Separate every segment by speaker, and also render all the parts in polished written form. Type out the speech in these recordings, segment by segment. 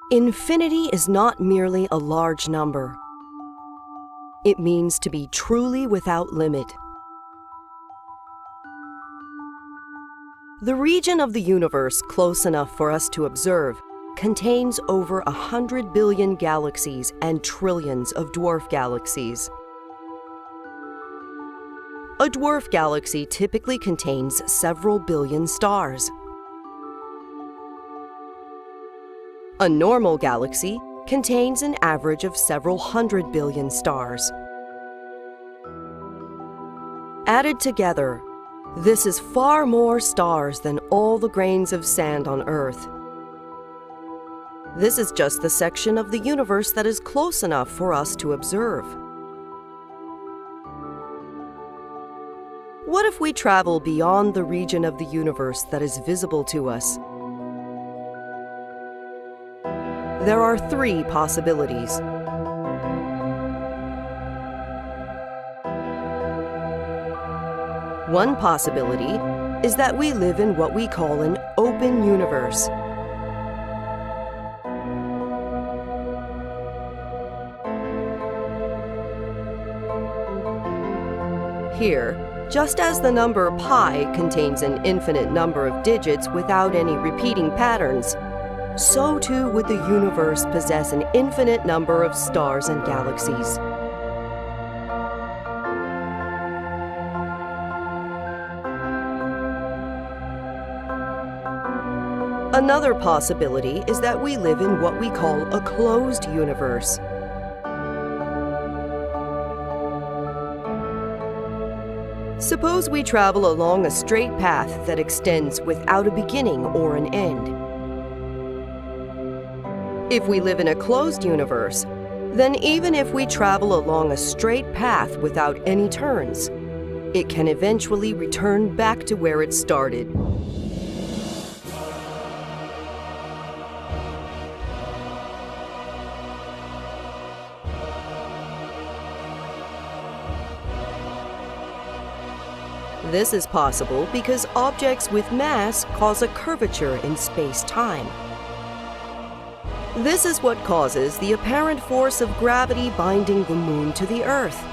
Speaker 1: Infinity is not merely a large number. It means to be truly without limit. The region of the universe close enough for us to observe contains over 100 billion galaxies and trillions of dwarf galaxies. A dwarf galaxy typically contains several billion stars. A normal galaxy contains an average of several hundred billion stars. Added together, this is far more stars than all the grains of sand on Earth. This is just the section of the universe that is close enough for us to observe. What if we travel beyond the region of the universe that is visible to us? There are three possibilities. One possibility is that we live in what we call an open universe. Here, just as the number pi contains an infinite number of digits without any repeating patterns, so too would the universe possess an infinite number of stars and galaxies. Another possibility is that we live in what we call a closed universe. Suppose we travel along a straight path that extends without a beginning or an end. If we live in a closed universe, then even if we travel along a straight path without any turns, it can eventually return back to where it started. This is possible because objects with mass cause a curvature in space-time. This is what causes the apparent force of gravity binding the Moon to the Earth,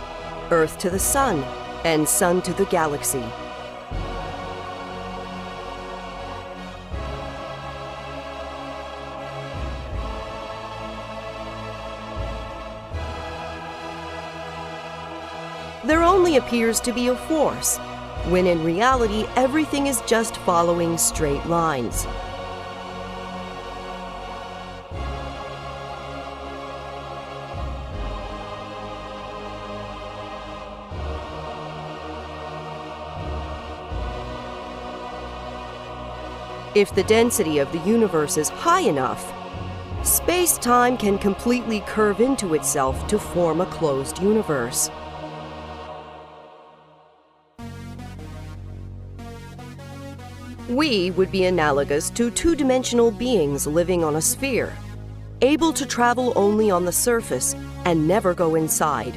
Speaker 1: Earth to the Sun, and Sun to the galaxy. There only appears to be a force, when in reality everything is just following straight lines. If the density of the universe is high enough, space-time can completely curve into itself to form a closed universe. We would be analogous to two-dimensional beings living on a sphere, able to travel only on the surface and never go inside.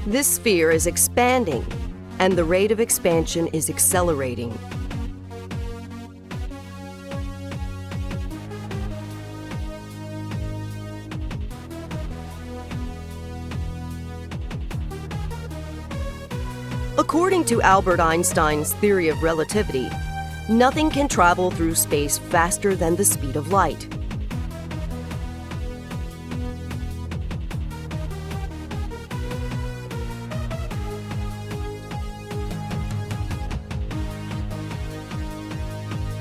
Speaker 1: This sphere is expanding, and the rate of expansion is accelerating. According to Albert Einstein's theory of relativity, nothing can travel through space faster than the speed of light.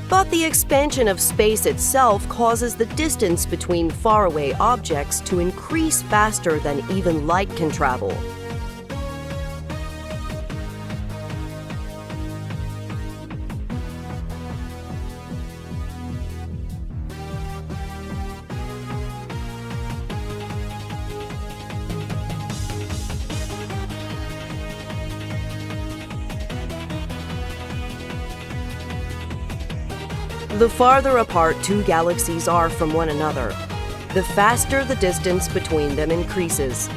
Speaker 1: But the expansion of space itself causes the distance between faraway objects to increase faster than even light can travel. The farther apart two galaxies are from one another, the faster the distance between them increases.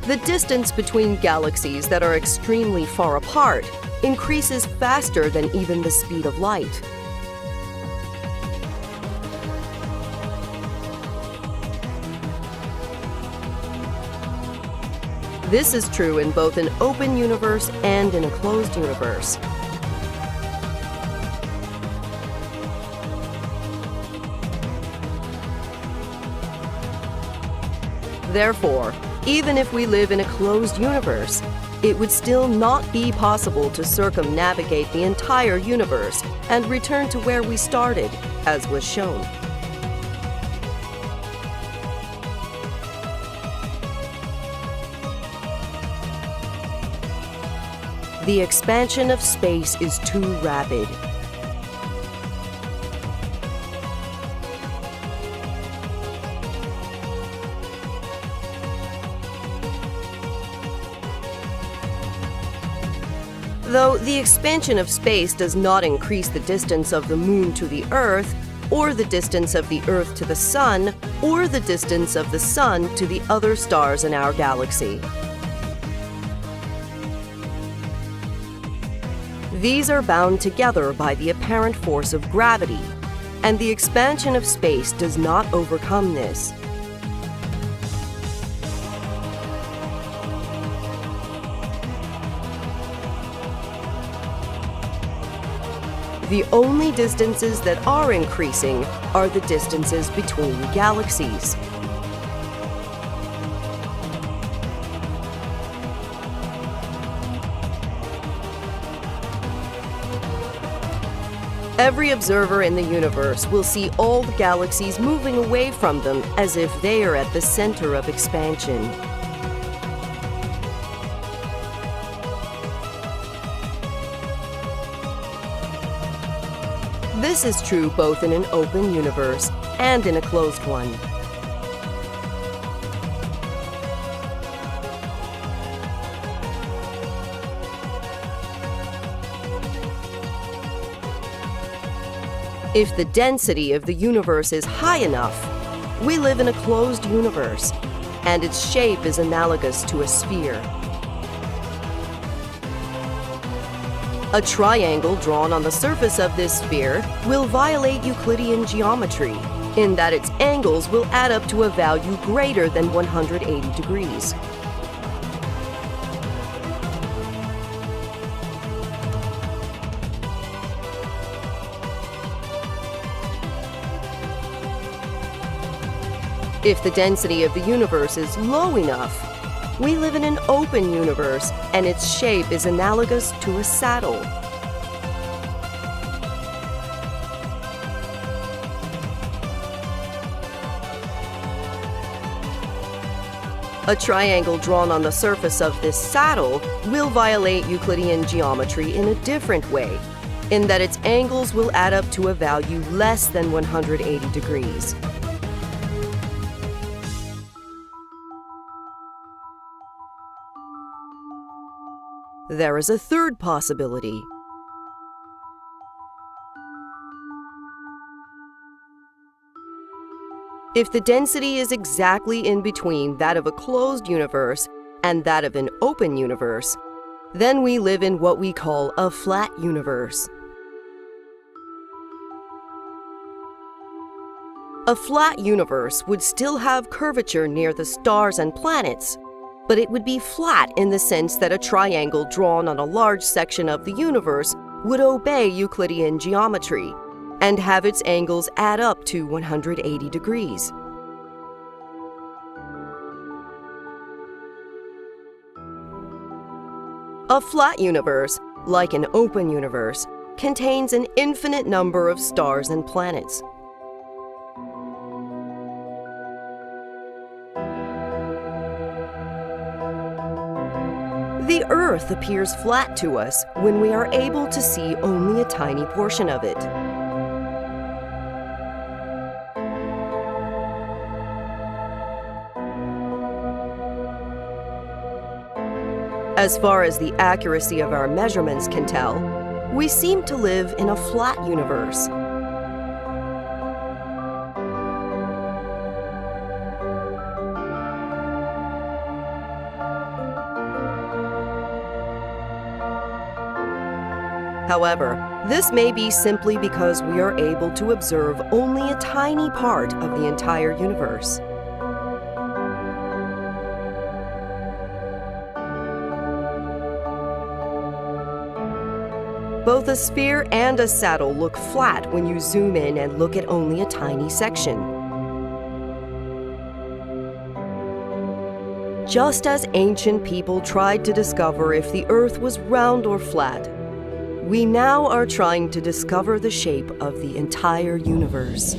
Speaker 1: The distance between galaxies that are extremely far apart increases faster than even the speed of light. This is true in both an open universe and in a closed universe. Therefore, even if we live in a closed universe, it would still not be possible to circumnavigate the entire universe and return to where we started, as was shown. The expansion of space is too rapid. Though the expansion of space does not increase the distance of the Moon to the Earth, or the distance of the Earth to the Sun, or the distance of the Sun to the other stars in our galaxy. These are bound together by the apparent force of gravity, and the expansion of space does not overcome this. The only distances that are increasing are the distances between galaxies. Every observer in the universe will see all the galaxies moving away from them as if they are at the center of expansion. This is true both in an open universe and in a closed one. If the density of the universe is high enough, we live in a closed universe, and its shape is analogous to a sphere. A triangle drawn on the surface of this sphere will violate Euclidean geometry, in that its angles will add up to a value greater than 180 degrees. If the density of the universe is low enough, we live in an open universe, and its shape is analogous to a saddle. A triangle drawn on the surface of this saddle will violate Euclidean geometry in a different way, in that its angles will add up to a value less than 180 degrees. There is a third possibility. If the density is exactly in between that of a closed universe and that of an open universe, then we live in what we call a flat universe. A flat universe would still have curvature near the stars and planets, but it would be flat in the sense that a triangle drawn on a large section of the universe would obey Euclidean geometry and have its angles add up to 180 degrees. A flat universe, like an open universe, contains an infinite number of stars and planets. The Earth appears flat to us when we are able to see only a tiny portion of it. As far as the accuracy of our measurements can tell, we seem to live in a flat universe. However, this may be simply because we are able to observe only a tiny part of the entire universe. Both a sphere and a saddle look flat when you zoom in and look at only a tiny section. Just as ancient people tried to discover if the Earth was round or flat, we now are trying to discover the shape of the entire universe.